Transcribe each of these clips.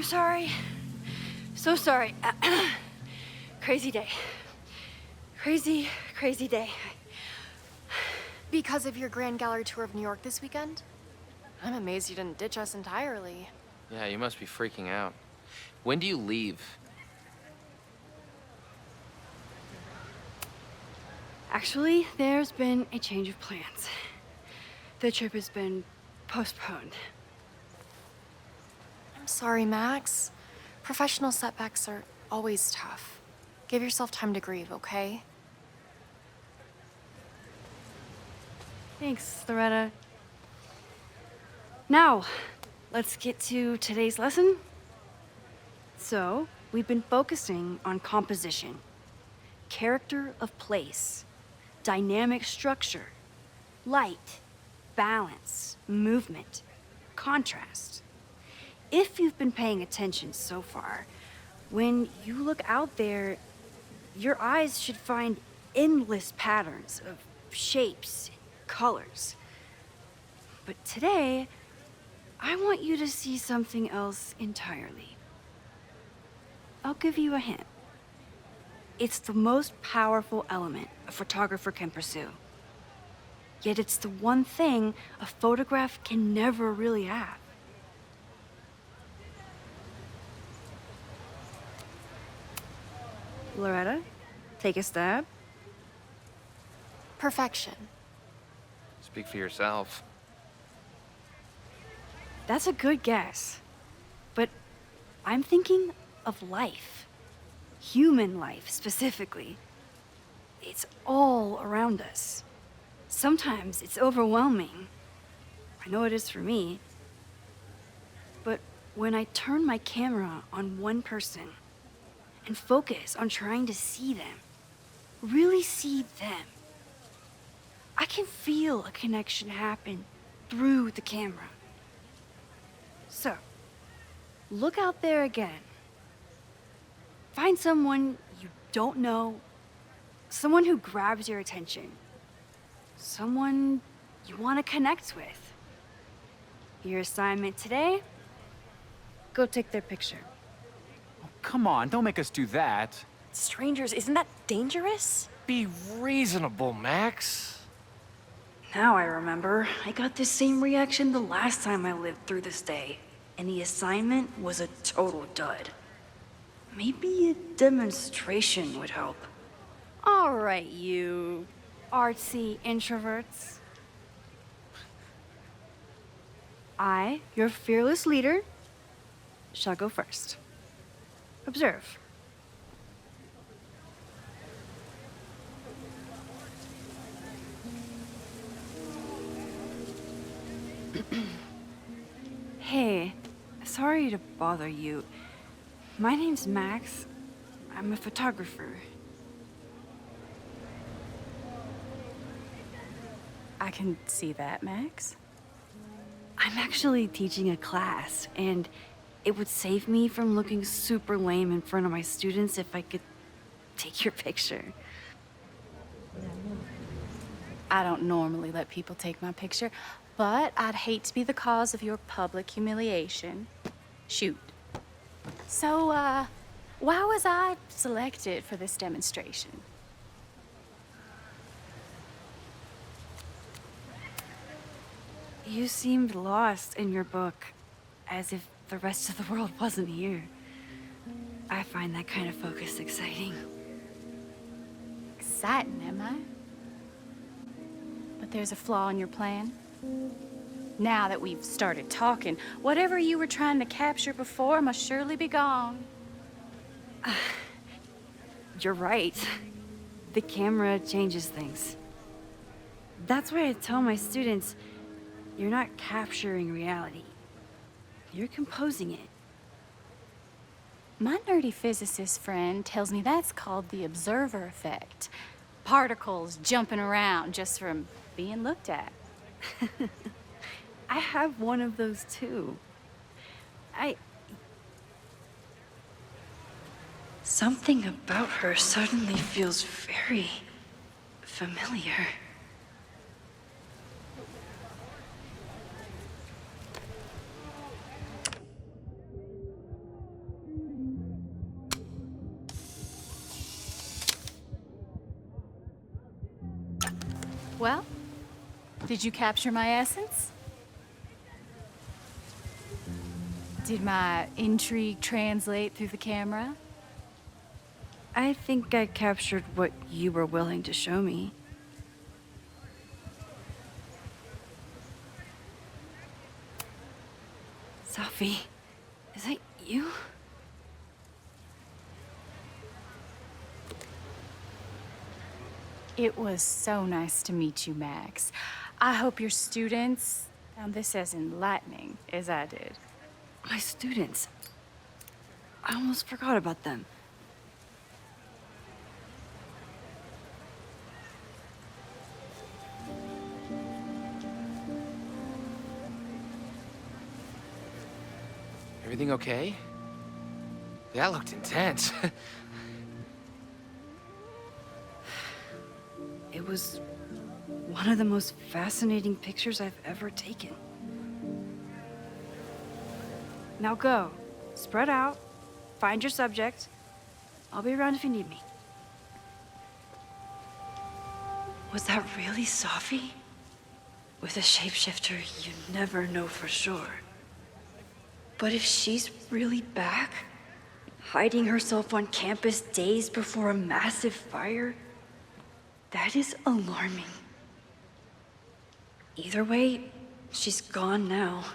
sorry. So sorry. Crazy day. Crazy, crazy day. Because of your Grand Gallery tour of New York this weekend? I'm amazed you didn't ditch us entirely. Yeah, you must be freaking out. When do you leave? Actually, there's been a change of plans. The trip has been postponed. I'm sorry, Max. Professional setbacks are always tough. Give yourself time to grieve, okay? Thanks, Loretta. Now, let's get to today's lesson. So, we've been focusing on composition, character of place, dynamic structure, light, balance, movement, contrast. If you've been paying attention so far, when you look out there, your eyes should find endless patterns of shapes, colors. But today, I want you to see something else entirely. I'll give you a hint. It's the most powerful element a photographer can pursue. Yet it's the one thing a photograph can never really have. Loretta, take a stab. Perfection. Speak for yourself. That's a good guess. But I'm thinking of life. Human life, specifically. It's all around us. Sometimes it's overwhelming. I know it is for me. But when I turn my camera on one person and focus on trying to see them, really see them, I can feel a connection happen through the camera. So, look out there again. Find someone you don't know, someone who grabs your attention, someone you want to connect with. Your assignment today, go take their picture. Oh, come on, don't make us do that. Strangers, isn't that dangerous? Be reasonable, Max. Now I remember, I got the same reaction the last time I lived through this day, and the assignment was a total dud. Maybe a demonstration would help. All right, you artsy introverts. I, your fearless leader, shall go first. Observe. Hey, sorry to bother you. My name's Max. I'm a photographer. I can see that, Max. I'm actually teaching a class, and it would save me from looking super lame in front of my students if I could take your picture. I don't normally let people take my picture, but I'd hate to be the cause of your public humiliation. Shoot. So, why was I selected for this demonstration? You seemed lost in your book, as if the rest of the world wasn't here. I find that kind of focus exciting. Exciting, am I? But there's a flaw in your plan. Now that we've started talking, whatever you were trying to capture before must surely be gone. You're right. The camera changes things. That's why I tell my students, you're not capturing reality. You're composing it. My nerdy physicist friend tells me that's called the observer effect. Particles jumping around just from being looked at. I have one of those too. Something about her suddenly feels very familiar. Well, did you capture my essence? Did my intrigue translate through the camera? I think I captured what you were willing to show me. Sophie, is that you? It was so nice to meet you, Max. I hope your students found this as enlightening as I did. My students. I almost forgot about them. Everything okay? That looked intense. It was one of the most fascinating pictures I've ever taken. Now go. Spread out. Find your subject. I'll be around if you need me. Was that really Sophie? With a shapeshifter, you never know for sure. But if she's really back, hiding herself on campus days before a massive fire, that is alarming. Either way, she's gone now.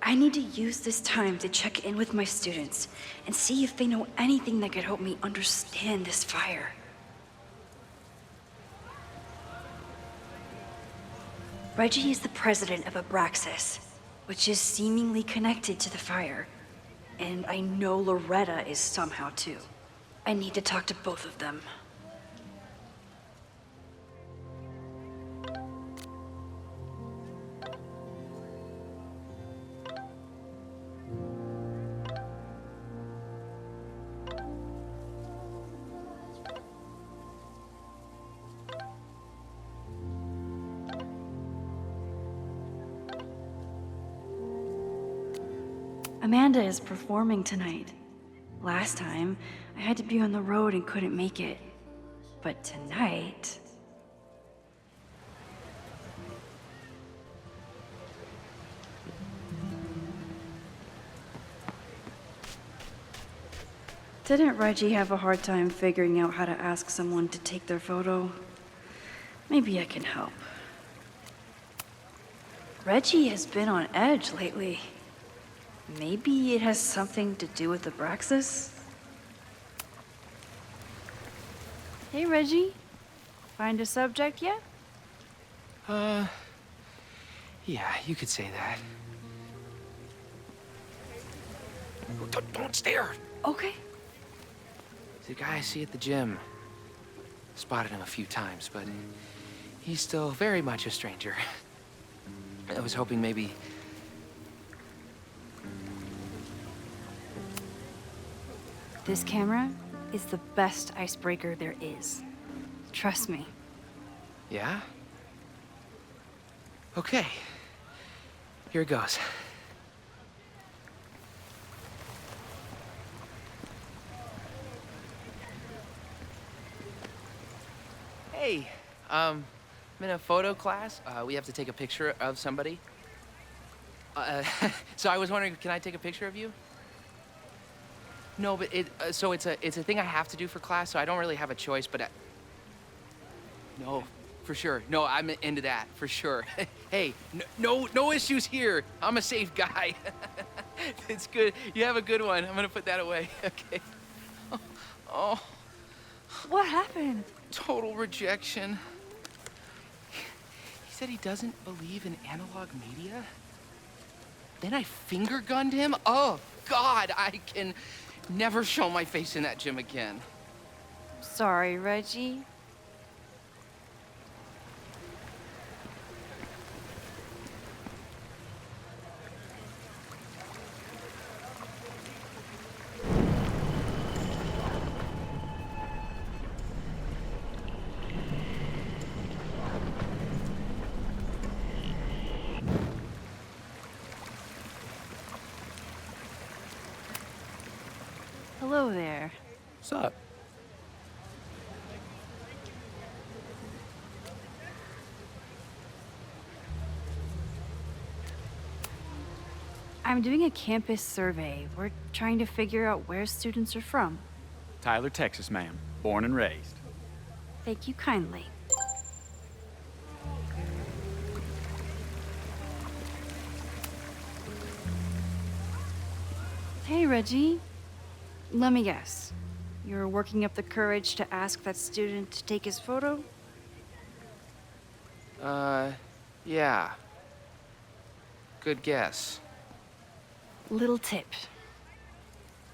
I need to use this time to check in with my students and see if they know anything that could help me understand this fire. Reggie is the president of Abraxas, which is seemingly connected to the fire. And I know Loretta is somehow too. I need to talk to both of them. Amanda is performing tonight. Last time, I had to be on the road and couldn't make it. But tonight... Didn't Reggie have a hard time figuring out how to ask someone to take their photo? Maybe I can help. Reggie has been on edge lately. Maybe it has something to do with Abraxas? Hey, Reggie. Find a subject yet? Yeah, you could say that. Don't stare! Okay. The guy I see at the gym. Spotted him a few times, but he's still very much a stranger. I was hoping maybe... This camera is the best icebreaker there is. Trust me. Yeah? Okay. Here it goes. Hey, I'm in a photo class. We have to take a picture of somebody. So I was wondering, can I take a picture of you? No, but it's a thing I have to do for class, so I don't really have a choice, but no, for sure. No, I'm into that, for sure. Hey, no issues here. I'm a safe guy. It's good. You have a good one. I'm gonna put that away. Okay. Oh. What happened? Total rejection. He said he doesn't believe in analog media. Then I finger gunned him. Oh, God, I can never show my face in that gym again. Sorry, Reggie. Hello there. What's up? I'm doing a campus survey. We're trying to figure out where students are from. Tyler, Texas, ma'am. Born and raised. Thank you kindly. Hey, Reggie. Let me guess. You're working up the courage to ask that student to take his photo? Yeah. Good guess. Little tip.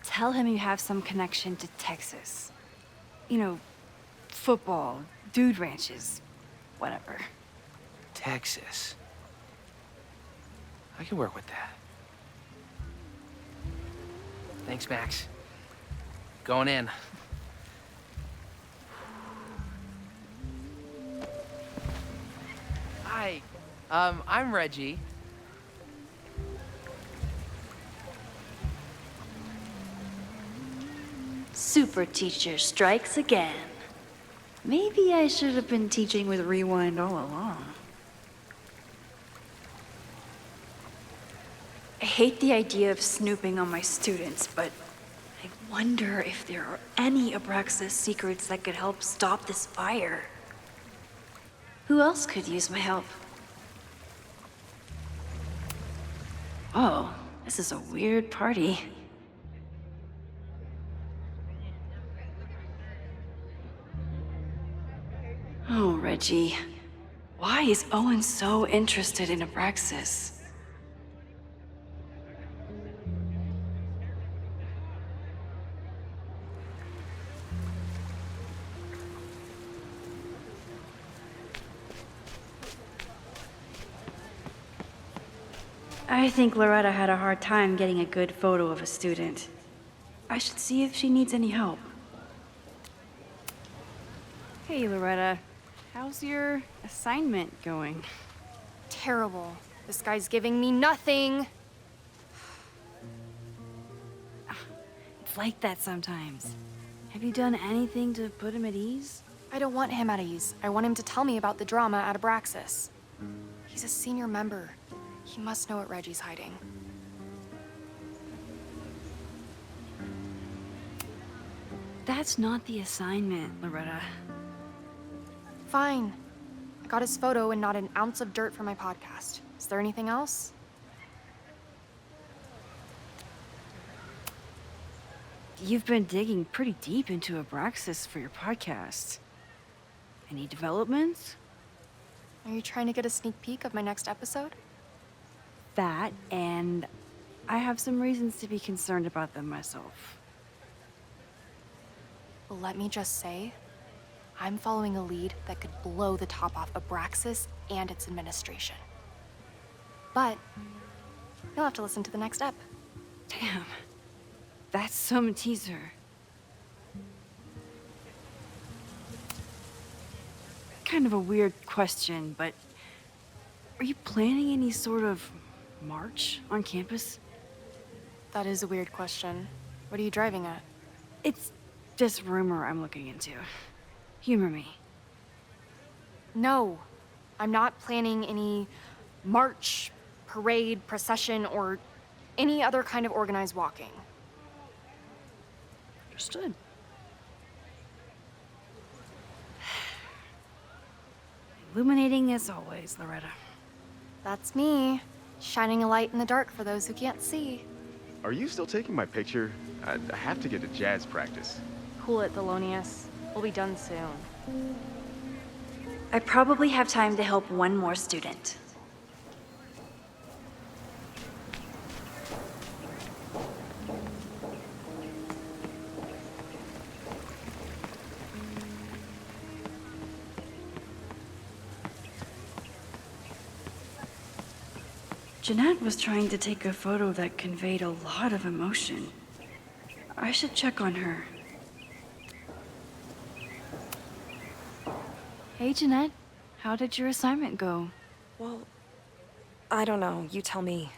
Tell him you have some connection to Texas. You know, football, dude ranches, whatever. Texas. I can work with that. Thanks, Max. Going in. Hi. I'm Reggie. Super teacher strikes again. Maybe I should have been teaching with Rewind all along. I hate the idea of snooping on my students, but I wonder if there are any Abraxas secrets that could help stop this fire. Who else could use my help? Oh, this is a weird party. Oh, Reggie. Why is Owen so interested in Abraxas? I think Loretta had a hard time getting a good photo of a student. I should see if she needs any help. Hey, Loretta. How's your assignment going? Terrible. This guy's giving me nothing. It's like that sometimes. Have you done anything to put him at ease? I don't want him at ease. I want him to tell me about the drama at Abraxas. He's a senior member. He must know what Reggie's hiding. That's not the assignment, Loretta. Fine. I got his photo and not an ounce of dirt for my podcast. Is there anything else? You've been digging pretty deep into Abraxas for your podcast. Any developments? Are you trying to get a sneak peek of my next episode? That, and I have some reasons to be concerned about them myself. Well, let me just say, I'm following a lead that could blow the top off Abraxas and its administration. But you'll have to listen to the next ep. Damn, that's some teaser. Kind of a weird question, but are you planning any sort of march on campus? That is a weird question. What are you driving at? It's just rumor I'm looking into. Humor me. No, I'm not planning any march, parade, procession, or any other kind of organized walking. Understood. Illuminating as always, Loretta. That's me, shining a light in the dark for those who can't see. Are you still taking my picture? I have to get to jazz practice. Cool it, Thelonious. We'll be done soon. I probably have time to help one more student. Jeanette was trying to take a photo that conveyed a lot of emotion. I should check on her. Hey, Jeanette. How did your assignment go? Well, I don't know. You tell me.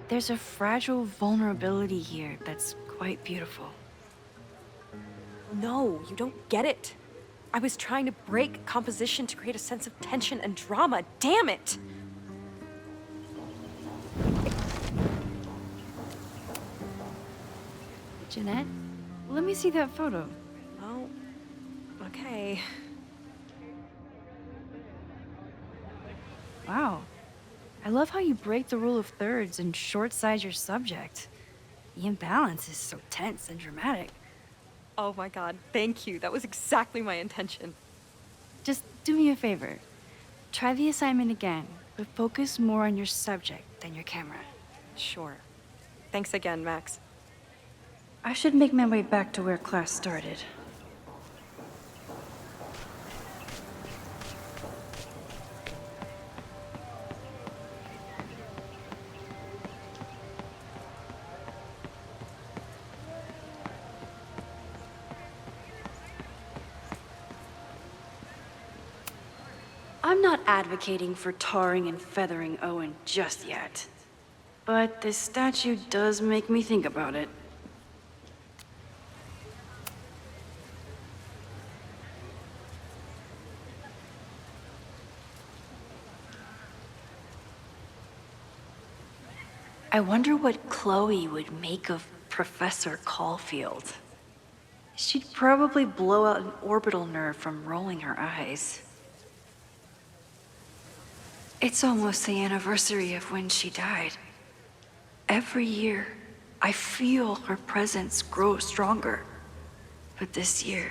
There's a fragile vulnerability here that's quite beautiful. No, you don't get it. I was trying to break composition to create a sense of tension and drama. Damn it! Jeanette, let me see that photo. Oh, okay. Wow. I love how you break the rule of thirds and short-size your subject. The imbalance is so tense and dramatic. Oh my god, thank you. That was exactly my intention. Just do me a favor. Try the assignment again, but focus more on your subject than your camera. Sure. Thanks again, Max. I should make my way back to where class started. I'm not advocating for tarring and feathering Owen just yet. But this statue does make me think about it. I wonder what Chloe would make of Professor Caulfield. She'd probably blow out an orbital nerve from rolling her eyes. It's almost the anniversary of when she died. Every year, I feel her presence grow stronger. But this year,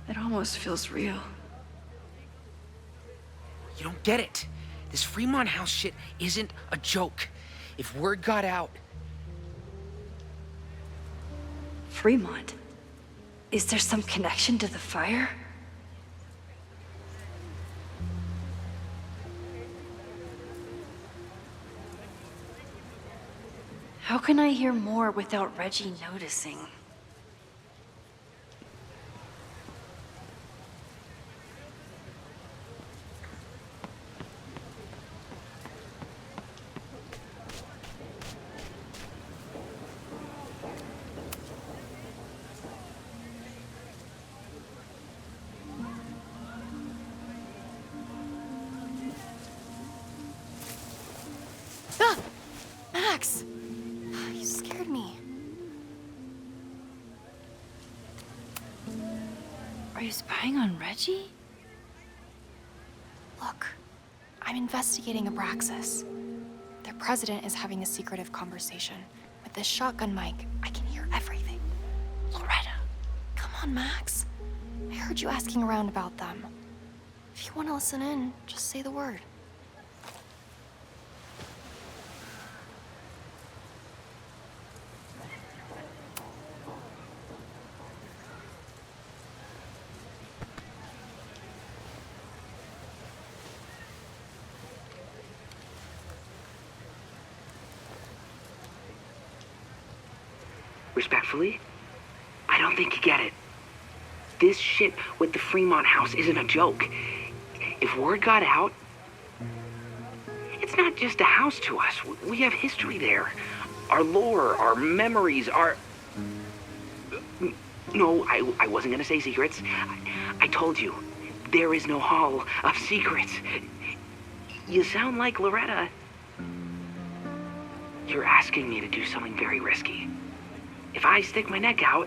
it almost feels real. You don't get it. This Fremont House shit isn't a joke. If word got out... Fremont? Is there some connection to the fire? How can I hear more without Reggie noticing? Ah! Max! You scared me. Are you spying on Reggie? Look, I'm investigating Abraxas. Their president is having a secretive conversation. With this shotgun mic, I can hear everything. Loretta, come on, Max. I heard you asking around about them. If you want to listen in, just say the word. Respectfully, I don't think you get it. This shit with the Fremont House isn't a joke. If word got out, it's not just a house to us. We have history there. Our lore, our memories, our... No, I wasn't gonna say secrets. I told you, there is no hall of secrets. You sound like Loretta. You're asking me to do something very risky. If I stick my neck out,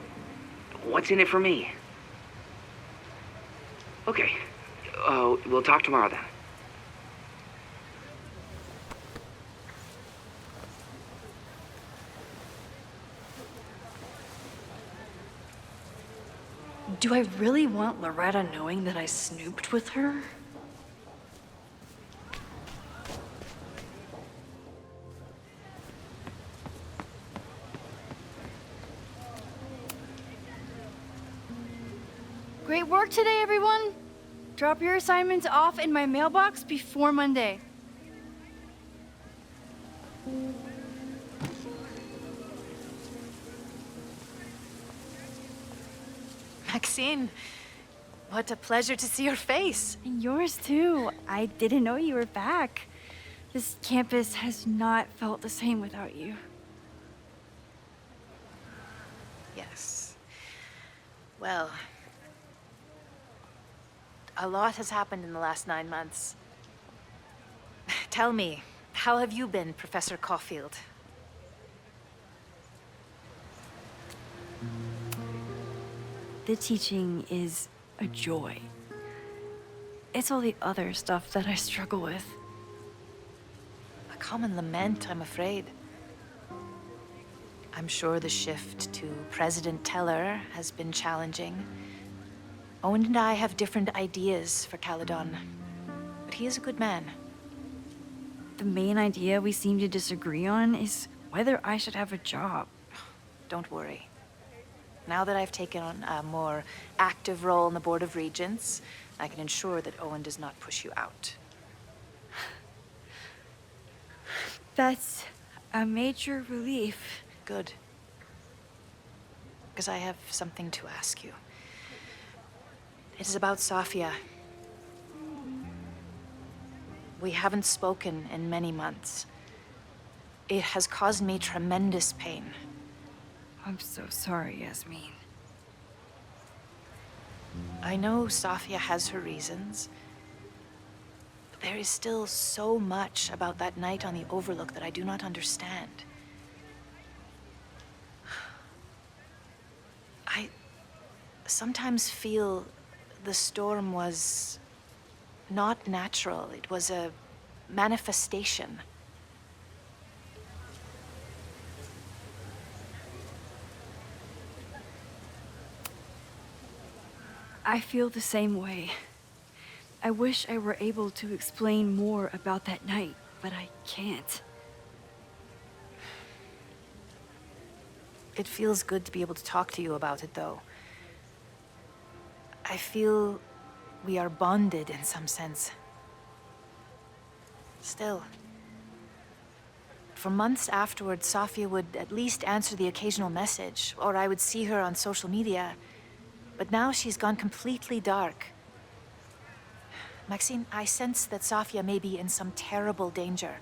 what's in it for me? Okay. We'll talk tomorrow then. Do I really want Loretta knowing that I snooped with her? Great work today, everyone! Drop your assignments off in my mailbox before Monday. Maxine, what a pleasure to see your face. And yours too. I didn't know you were back. This campus has not felt the same without you. Yes. Well, A lot has happened in the last 9 months. Tell me, how have you been, Professor Caulfield? The teaching is a joy. It's all the other stuff that I struggle with. A common lament, I'm afraid. I'm sure the shift to President Teller has been challenging. Owen and I have different ideas for Kaladan, but he is a good man. The main idea we seem to disagree on is whether I should have a job. Don't worry. Now that I've taken on a more active role in the Board of Regents, I can ensure that Owen does not push you out. That's a major relief. Good. Because I have something to ask you. It is about Sofia. We haven't spoken in many months. It has caused me tremendous pain. I'm so sorry, Yasmin. I know Sofia has her reasons, but there is still so much about that night on the Overlook that I do not understand. I sometimes feel the storm was not natural. It was a manifestation. I feel the same way. I wish I were able to explain more about that night, but I can't. It feels good to be able to talk to you about it, though. I feel we are bonded in some sense. Still, for months afterwards, Sofia would at least answer the occasional message, or I would see her on social media. But now she's gone completely dark. Maxine, I sense that Sofia may be in some terrible danger.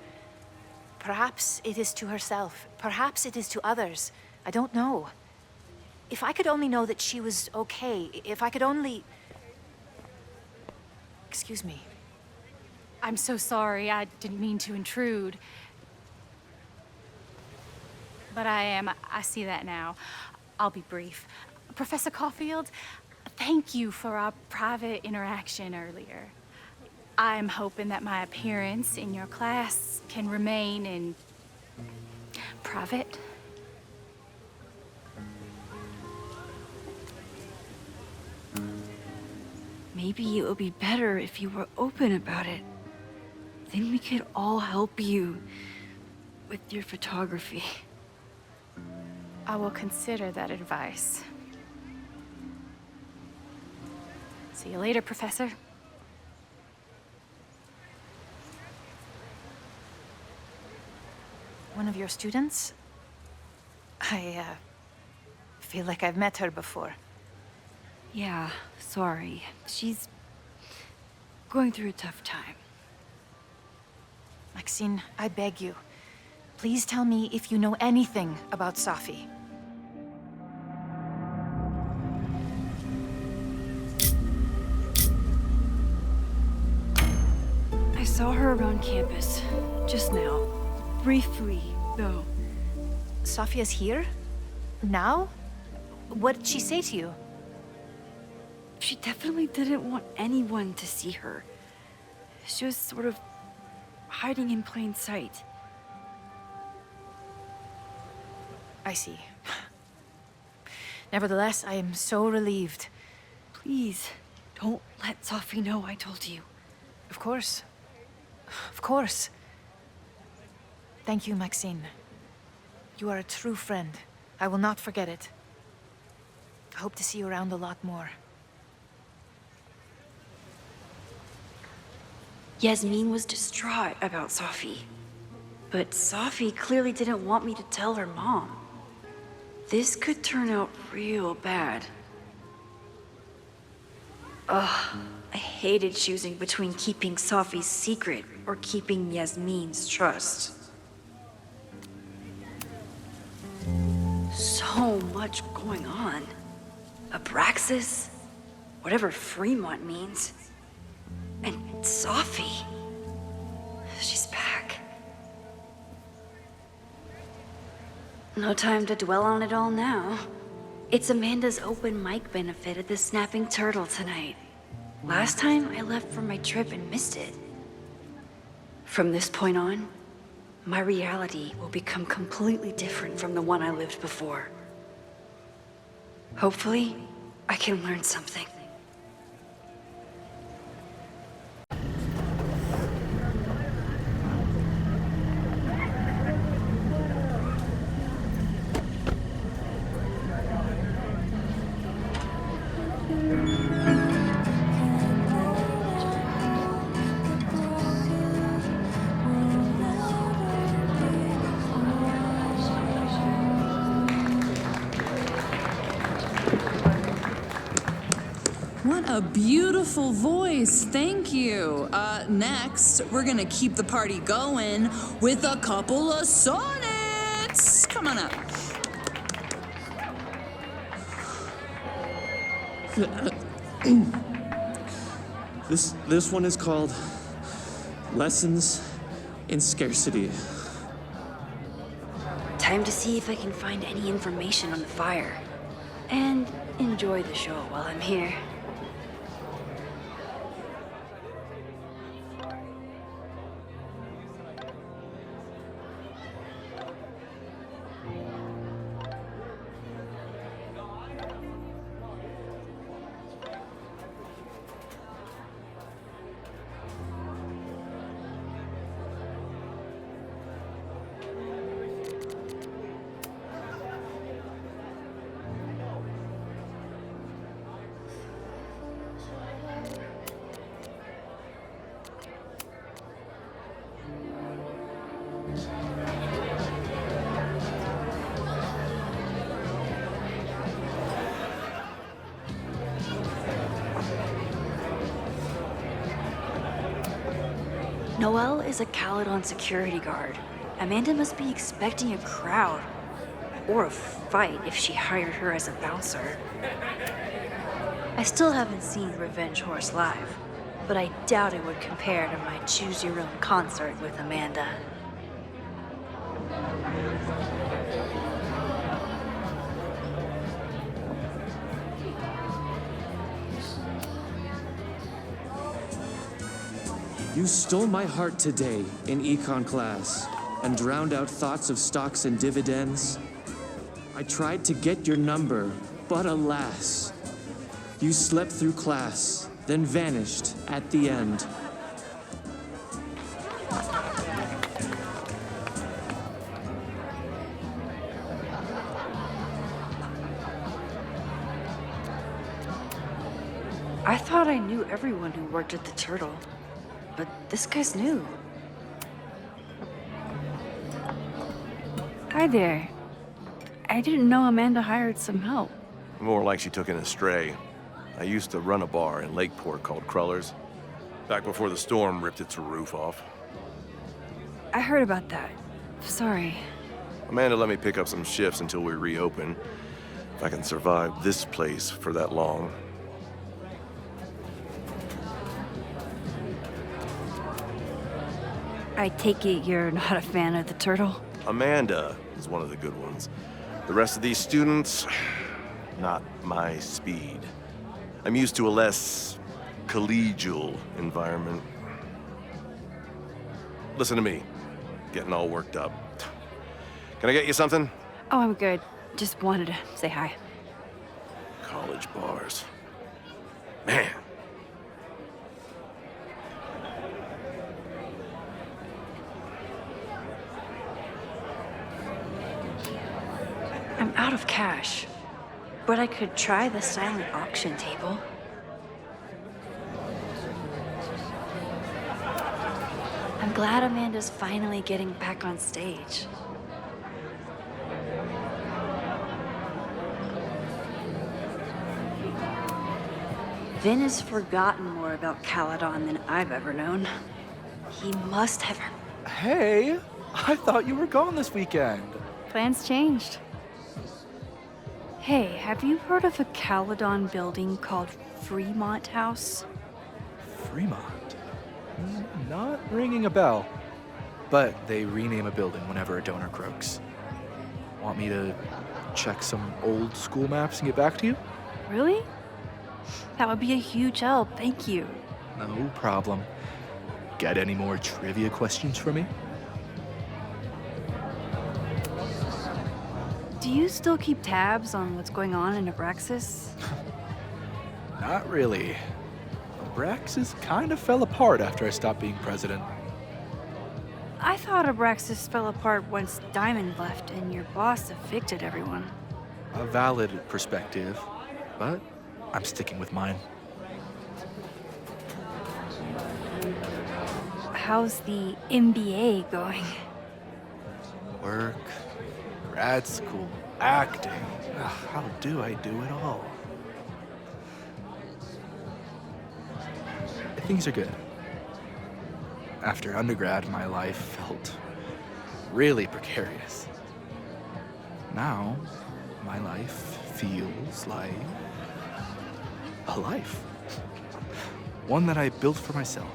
Perhaps it is to herself. Perhaps it is to others. I don't know. If I could only know that she was okay, if I could only... Excuse me. I'm so sorry. I didn't mean to intrude. But I see that now. I'll be brief. Professor Caulfield, thank you for our private interaction earlier. I'm hoping that my appearance in your class can remain in private. Maybe it would be better if you were open about it. Then we could all help you with your photography. I will consider that advice. See you later, Professor. One of your students? I feel like I've met her before. Yeah, sorry. She's going through a tough time. Maxine, I beg you. Please tell me if you know anything about Safi. I saw her around campus, just now. Briefly, though. Sofia's here? Now? What did she say to you? She definitely didn't want anyone to see her. She was sort of hiding in plain sight. I see. Nevertheless, I am so relieved. Please, don't let Safi know I told you. Of course. Of course. Thank you, Maxine. You are a true friend. I will not forget it. I hope to see you around a lot more. Yasmin was distraught about Safi. But Safi clearly didn't want me to tell her mom. This could turn out real bad. Ugh, I hated choosing between keeping Safi's secret or keeping Yasmin's trust. So much going on. Abraxas, whatever Fremont means. And Sophie. She's back. No time to dwell on it all now. It's Amanda's open mic benefit at the Snapping Turtle tonight. Last time I left for my trip and missed it. From this point on, my reality will become completely different from the one I lived before. Hopefully, I can learn something. What a beautiful voice, thank you. Next, we're gonna keep the party going with a couple of sonnets. Come on up. This one is called Lessons in Scarcity. Time to see if I can find any information on the fire. And enjoy the show while I'm here. Noelle is a Kaladan security guard. Amanda must be expecting a crowd. Or a fight if she hired her as a bouncer. I still haven't seen Revenge Horse live, but I doubt it would compare to my Choose Your Own concert with Amanda. You stole my heart today in econ class and drowned out thoughts of stocks and dividends. I tried to get your number, but alas, you slept through class, then vanished at the end. I thought I knew everyone who worked at the Turtle, but this guy's new. Hi there. I didn't know Amanda hired some help. More like she took in a stray. I used to run a bar in Lakeport called Crullers, back before the storm ripped its roof off. I heard about that. Sorry. Amanda let me pick up some shifts until we reopen. If I can survive this place for that long. I take it you're not a fan of the Turtle? Amanda is one of the good ones. The rest of these students, not my speed. I'm used to a less collegial environment. Listen to me, getting all worked up. Can I get you something? Oh, I'm good. Just wanted to say hi. College bars. Man. I'm out of cash, but I could try the silent auction table. I'm glad Amanda's finally getting back on stage. Vin has forgotten more about Kaladan than I've ever known. He must have... Hey, I thought you were gone this weekend. Plans changed. Hey, have you heard of a Kaladan building called Fremont House? Fremont? Not ringing a bell. But they rename a building whenever a donor croaks. Want me to check some old school maps and get back to you? Really? That would be a huge help, thank you. No problem. Got any more trivia questions for me? Do you still keep tabs on what's going on in Abraxas? Not really. Abraxas kind of fell apart after I stopped being president. I thought Abraxas fell apart once Diamond left and your boss evicted everyone. A valid perspective, but I'm sticking with mine. How's the MBA going? Work, grad school, acting. Ugh, how do I do it all? Things are good. After undergrad, my life felt really precarious. Now, my life feels like a life. One that I built for myself.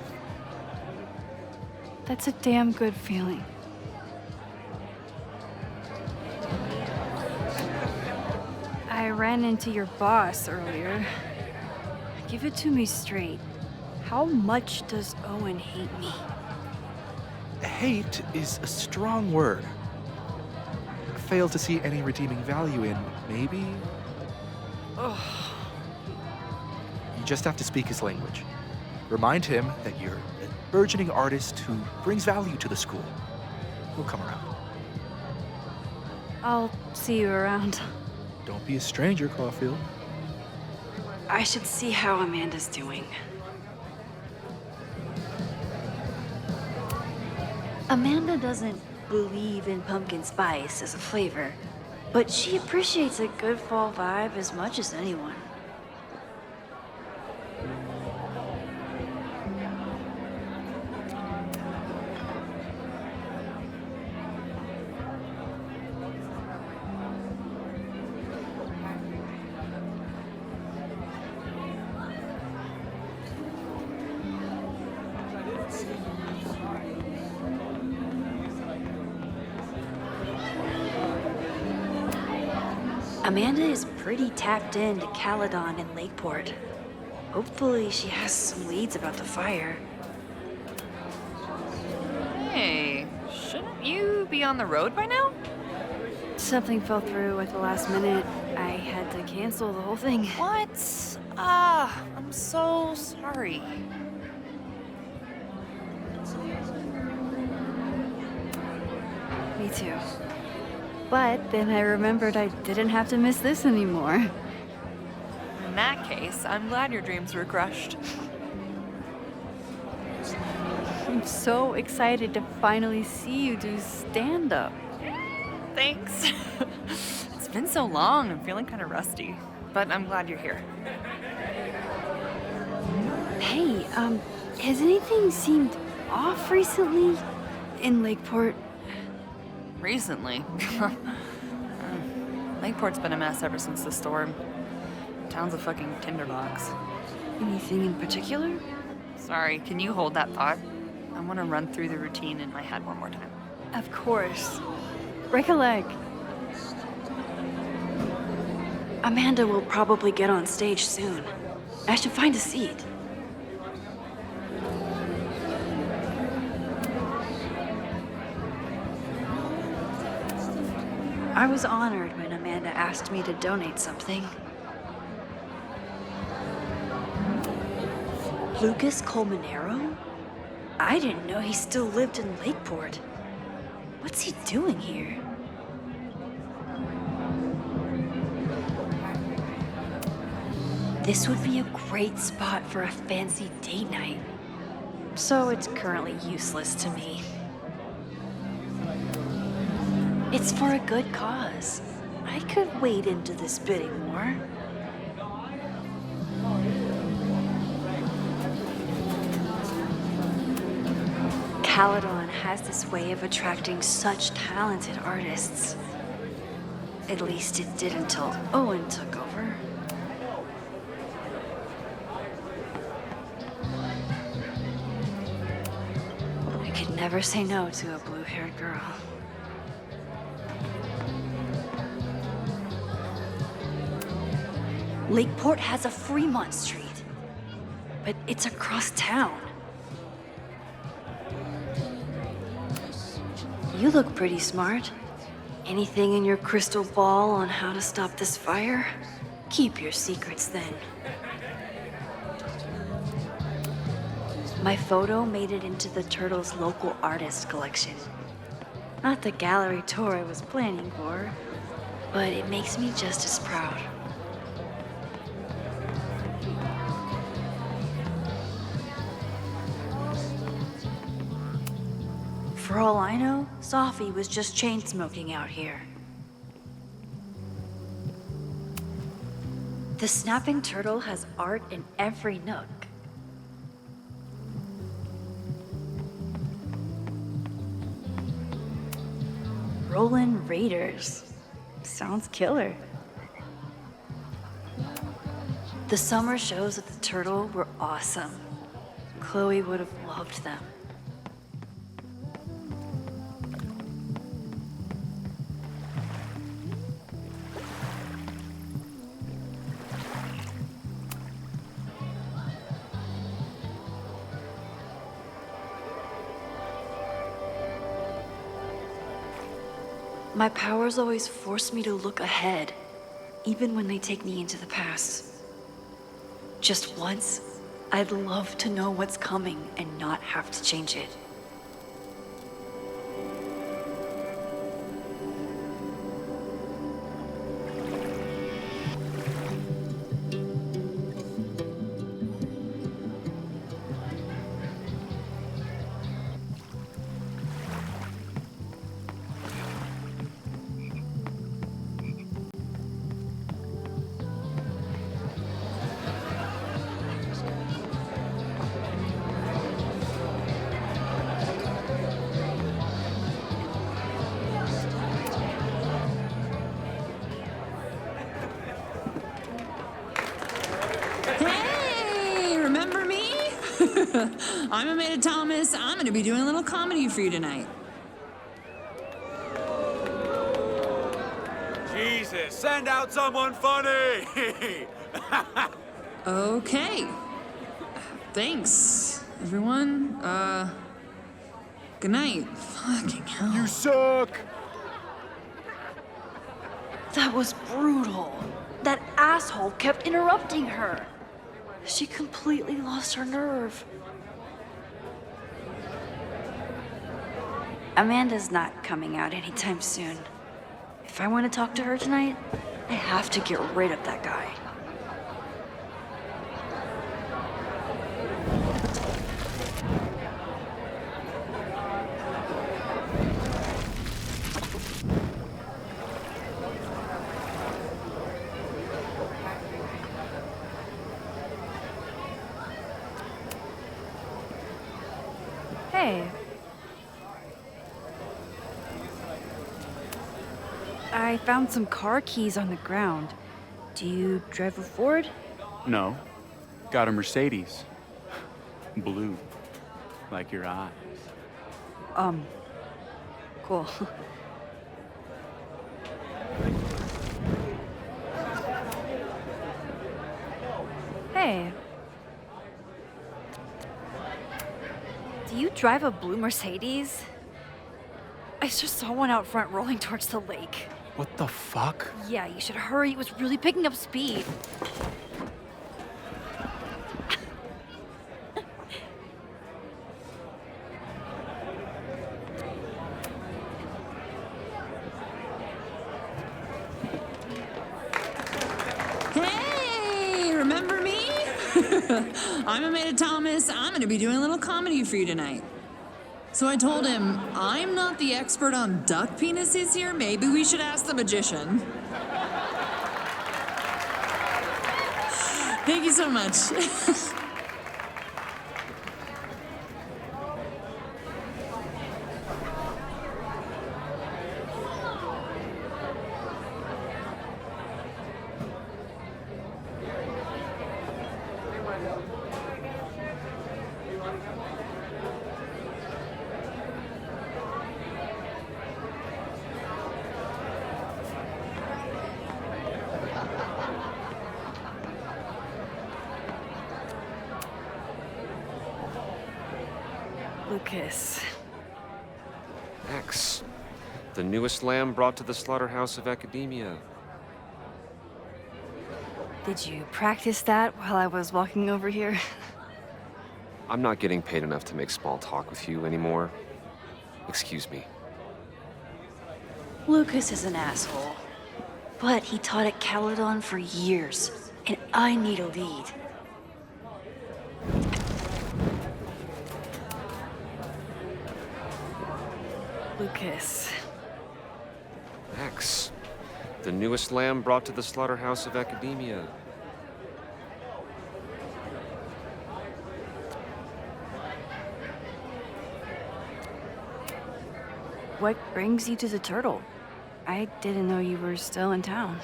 That's a damn good feeling. I ran into your boss earlier. Give it to me straight. How much does Owen hate me? Hate is a strong word. Fail to see any redeeming value in, maybe? Ugh. You just have to speak his language. Remind him that you're a burgeoning artist who brings value to the school. He'll come around. I'll see you around. Don't be a stranger, Caulfield. I should see how Amanda's doing. Amanda doesn't believe in pumpkin spice as a flavor, but she appreciates a good fall vibe as much as anyone. Amanda is pretty tapped into Caledon and Lakeport. Hopefully she has some leads about the fire. Hey, shouldn't you be on the road by now? Something fell through at the last minute. I had to cancel the whole thing. What? I'm so sorry. Me too. But then I remembered I didn't have to miss this anymore. In that case, I'm glad your dreams were crushed. I'm so excited to finally see you do stand-up. Thanks. It's been so long, I'm feeling kind of rusty. But I'm glad you're here. Hey, has anything seemed off recently in Lakeport? Recently? Lakeport's been a mess ever since the storm. Town's a fucking tinderbox. Anything in particular? Sorry, can you hold that thought? I want to run through the routine in my head one more time. Of course. Recollect. Amanda will probably get on stage soon. I should find a seat. I was honored when Amanda asked me to donate something. Lucas Colmenero? I didn't know he still lived in Lakeport. What's he doing here? This would be a great spot for a fancy date night. So it's currently useless to me. It's for a good cause. I could wade into this bidding war. Caledon has this way of attracting such talented artists. At least it did until Owen took over. never say no to a blue-haired girl. Lakeport has a Fremont Street, but it's across town. You look pretty smart. Anything in your crystal ball on how to stop this fire? Keep your secrets then. My photo made it into the Turtle's local artist collection. Not the gallery tour I was planning for, but it makes me just as proud. For all I know, Sophie was just chain smoking out here. The Snapping Turtle has art in every nook. Rollin' Raiders. Sounds killer. The summer shows at the Turtle were awesome. Chloe would have loved them. My powers always force me to look ahead, even when they take me into the past. Just once, I'd love to know what's coming and not have to change it. I'm Amanda Thomas. I'm going to be doing a little comedy for you tonight. Jesus, send out someone funny! Okay. Thanks, everyone. Good night. Fucking hell. You suck! That was brutal. That asshole kept interrupting her. She completely lost her nerve. Amanda's not coming out anytime soon. If I want to talk to her tonight, I have to get rid of that guy. Hey. I found some car keys on the ground. Do you drive a Ford? No. Got a Mercedes. Blue. Like your eyes. Cool. Hey. Do you drive a blue Mercedes? I just saw one out front rolling towards the lake. What the fuck? Yeah, you should hurry. It was really picking up speed. Hey, remember me? I'm Amanda Thomas. I'm going to be doing a little comedy for you tonight. So I told him, I'm not the expert on duck penises here. Maybe we should ask the magician. Thank you so much. Lucas. Max, the newest lamb brought to the slaughterhouse of academia. Did you practice that while I was walking over here? I'm not getting paid enough to make small talk with you anymore. Excuse me. Lucas is an asshole. But he taught at Caledon for years, and I need a lead. Lucas. Max, the newest lamb brought to the slaughterhouse of academia. What brings you to the turtle? I didn't know you were still in town.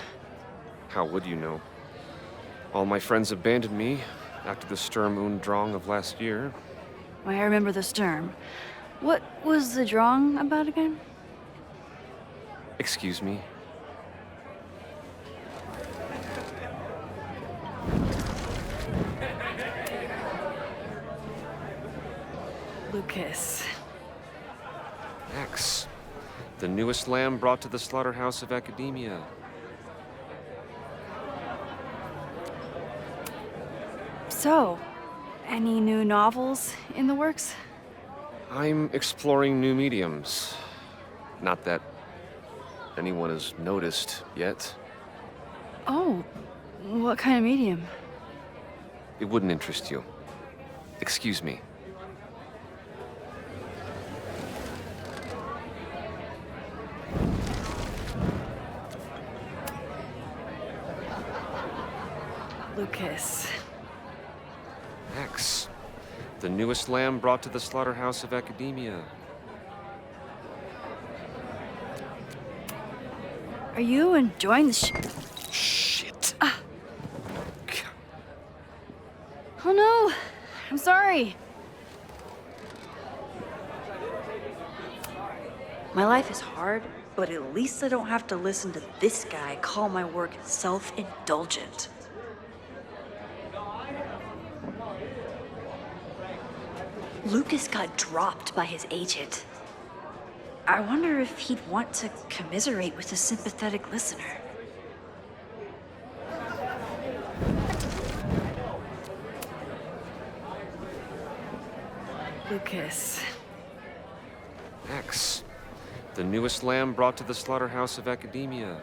How would you know? All my friends abandoned me after the Sturm und Drang of last year. I remember the Sturm. What was the Drang about again? Excuse me. Lucas. Max, the newest lamb brought to the slaughterhouse of academia. So, any new novels in the works? I'm exploring new mediums. Not that anyone has noticed yet. Oh, what kind of medium? It wouldn't interest you. Excuse me. Lucas. Max, the newest lamb brought to the slaughterhouse of academia. Are you enjoying the Shit. Oh no! I'm sorry. My life is hard, but at least I don't have to listen to this guy call my work self-indulgent. Lucas got dropped by his agent. I wonder if he'd want to commiserate with a sympathetic listener. Lucas. Max, the newest lamb brought to the slaughterhouse of academia.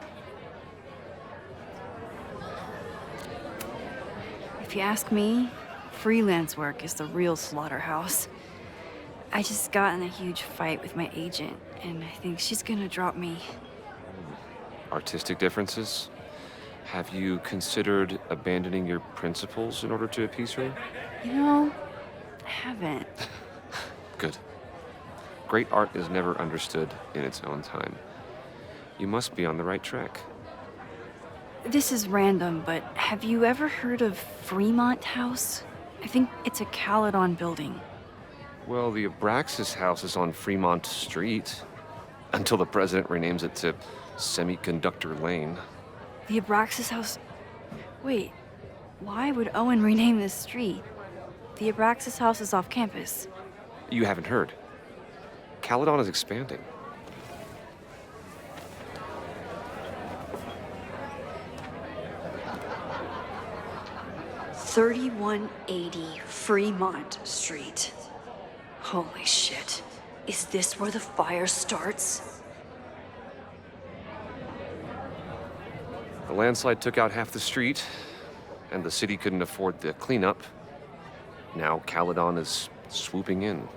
If you ask me, freelance work is the real slaughterhouse. I just got in a huge fight with my agent, and I think she's gonna drop me. Artistic differences? Have you considered abandoning your principles in order to appease her? You know, I haven't. Good. Great art is never understood in its own time. You must be on the right track. This is random, but have you ever heard of Fremont House? I think it's a Caledon building. Well, the Abraxas house is on Fremont Street, until the president renames it to Semiconductor Lane. The Abraxas House... Wait, why would Owen rename this street? The Abraxas House is off campus. You haven't heard. Caledon is expanding. $3180 Fremont Street. Holy shit. Is this where the fire starts? The landslide took out half the street, and the city couldn't afford the cleanup. Now Caledon is swooping in.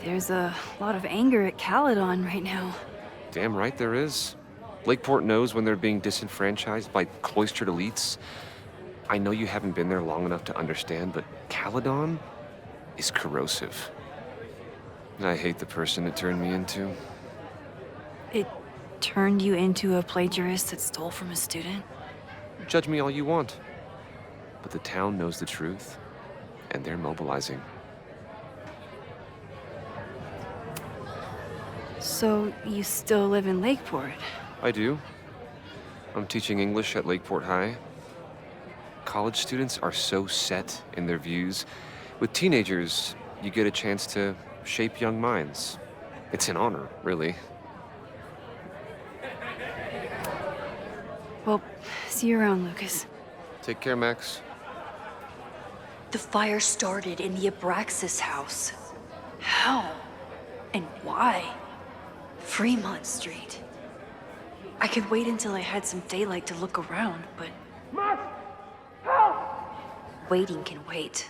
There's a lot of anger at Caledon right now. Damn right there is. Lakeport knows when they're being disenfranchised by cloistered elites. I know you haven't been there long enough to understand, but Caledon is corrosive. I hate the person it turned me into. It turned you into a plagiarist that stole from a student? Judge me all you want. But the town knows the truth, and they're mobilizing. So you still live in Lakeport? I do. I'm teaching English at Lakeport High. college students are so set in their views. With teenagers, you get a chance to shape young minds. It's an honor, really. Well, see you around, Lucas. Take care, Max. The fire started in the Abraxas house. How? And why? Fremont Street. I could wait until I had some daylight to look around, but... Max! Help! Waiting can wait.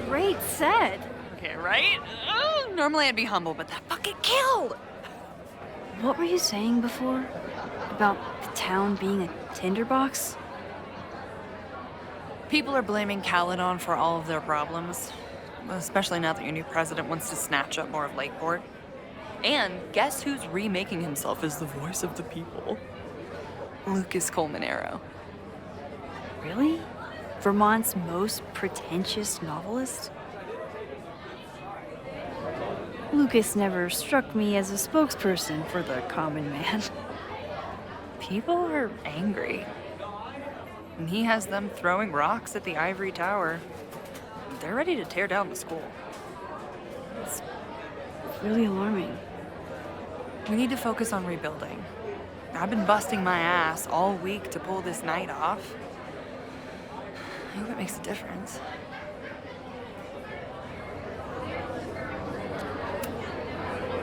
Great set. Okay, right? Normally I'd be humble, but that fucking killed! What were you saying before? About the town being a tinderbox? People are blaming Caledon for all of their problems, especially now that your new president wants to snatch up more of Lakeport. And guess who's remaking himself as the voice of the people? Lucas Colmanero. Really? Vermont's most pretentious novelist? Lucas never struck me as a spokesperson for the common man. People are angry. And he has them throwing rocks at the ivory tower. They're ready to tear down the school. It's really alarming. We need to focus on rebuilding. I've been busting my ass all week to pull this night off. I hope it makes a difference.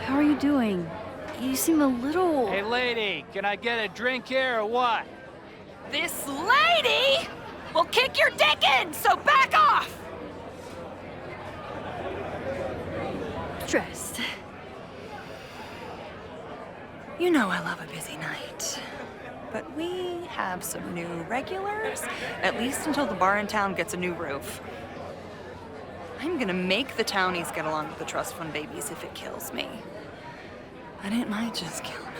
How are you doing? You seem a little... Hey, lady, can I get a drink here or what? This lady will kick your dick in, so back off! Stressed. You know I love a busy night. But we have some new regulars, at least until the bar in town gets a new roof. I'm gonna make the townies get along with the trust fund babies if it kills me. But it might just kill me.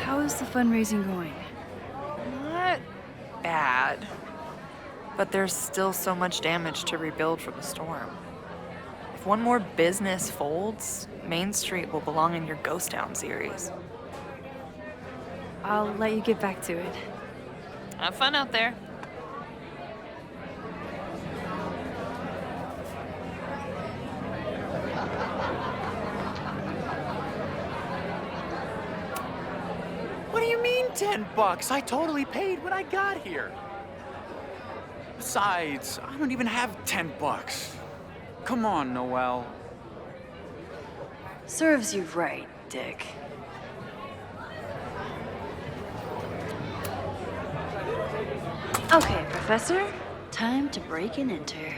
How is the fundraising going? Not bad. But there's still so much damage to rebuild from the storm. If one more business folds, Main Street will belong in your Ghost Town series. I'll let you get back to it. Have fun out there. What do you mean $10? I totally paid when I got here. Besides, I don't even have $10. Come on, Noelle. Serves you right, Dick. Okay, Professor. Time to break and enter.